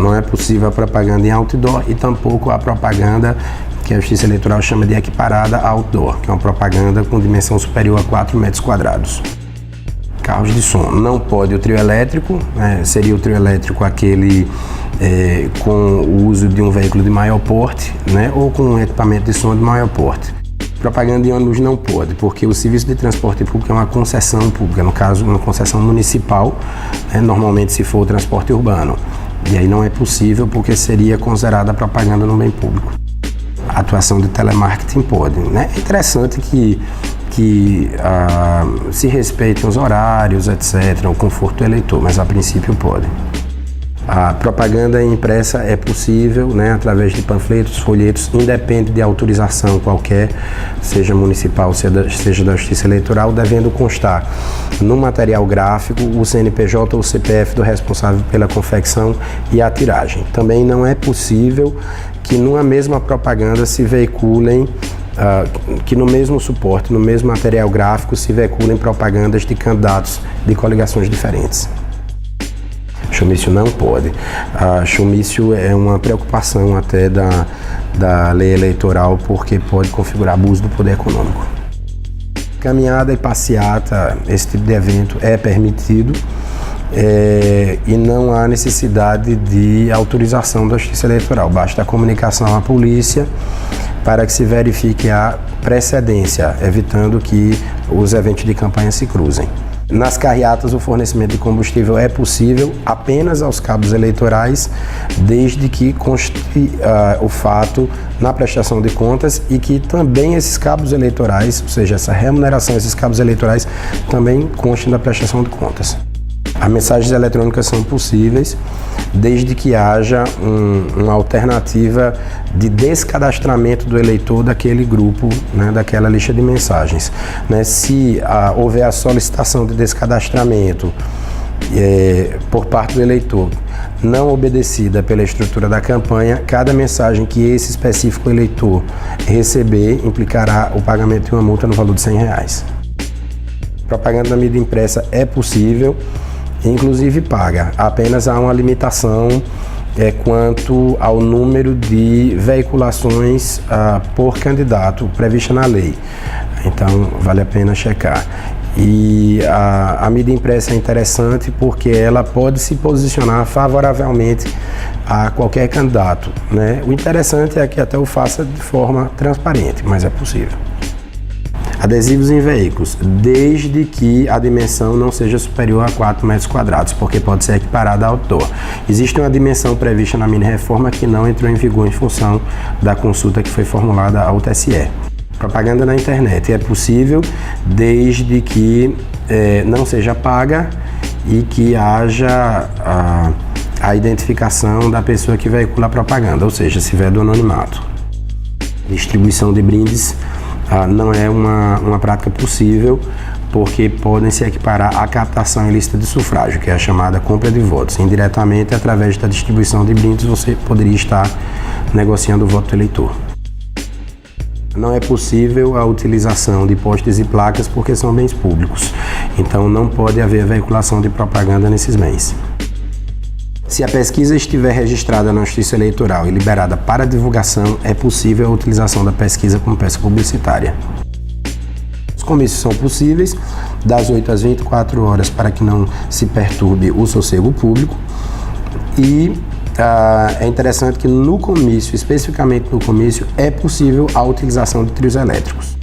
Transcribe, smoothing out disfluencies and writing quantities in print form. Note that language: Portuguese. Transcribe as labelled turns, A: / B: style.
A: não é possível a propaganda em outdoor e tampouco a propaganda que a Justiça Eleitoral chama de equiparada outdoor, que é uma propaganda com dimensão superior a 4 metros quadrados. Carros de som, não pode o trio elétrico, seria o trio elétrico aquele com o uso de um veículo de maior porte, ou com um equipamento de som de maior porte. Propaganda de ônibus não pode, porque o serviço de transporte público é uma concessão pública, no caso, uma concessão municipal, normalmente se for o transporte urbano. E aí não é possível, porque seria considerada propaganda no bem público. A atuação de telemarketing pode. É interessante que se respeitem os horários, etc., o conforto do eleitor, mas a princípio pode. A propaganda impressa é possível, através de panfletos, folhetos, independe de autorização qualquer, seja municipal, seja da Justiça Eleitoral, devendo constar no material gráfico o CNPJ ou CPF do responsável pela confecção e a tiragem. Também não é possível que numa mesma propaganda se veiculem que no mesmo suporte, no mesmo material gráfico, se veiculem propagandas de candidatos de coligações diferentes. Chumício não pode. Chumício é uma preocupação até da lei eleitoral, porque pode configurar abuso do poder econômico. Caminhada e passeata, esse tipo de evento é permitido e não há necessidade de autorização da Justiça Eleitoral. Basta a comunicação à polícia para que se verifique a precedência, evitando que os eventos de campanha se cruzem. Nas carreatas, o fornecimento de combustível é possível apenas aos cabos eleitorais, desde que conste o fato na prestação de contas e que também esses cabos eleitorais, ou seja, essa remuneração, esses cabos eleitorais, também constem da prestação de contas. As mensagens eletrônicas são possíveis, desde que haja uma alternativa de descadastramento do eleitor daquele grupo, daquela lista de mensagens. Se houver a solicitação de descadastramento por parte do eleitor não obedecida pela estrutura da campanha, cada mensagem que esse específico eleitor receber implicará o pagamento de uma multa no valor de R$100. Propaganda na mídia impressa é possível, inclusive paga, apenas há uma limitação quanto ao número de veiculações por candidato prevista na lei, então vale a pena checar. E a mídia impressa é interessante porque ela pode se posicionar favoravelmente a qualquer candidato, O interessante é que até o faça de forma transparente, mas é possível. Adesivos em veículos, desde que a dimensão não seja superior a 4 metros quadrados, porque pode ser equiparada a outdoor. Existe uma dimensão prevista na mini-reforma que não entrou em vigor em função da consulta que foi formulada ao TSE. Propaganda na internet é possível desde que não seja paga e que haja a identificação da pessoa que veicula a propaganda, ou seja, se vier do anonimato. Distribuição de brindes não é uma prática possível, porque podem se equiparar à captação ilícita de sufrágio, que é a chamada compra de votos. Indiretamente, através da distribuição de brindes, você poderia estar negociando o voto do eleitor. Não é possível a utilização de postes e placas porque são bens públicos, então não pode haver veiculação de propaganda nesses bens. Se a pesquisa estiver registrada na Justiça Eleitoral e liberada para divulgação, é possível a utilização da pesquisa como peça publicitária. Os comícios são possíveis das 8 às 24 horas para que não se perturbe o sossego público e é interessante que no comício, especificamente no comício, é possível a utilização de trios elétricos.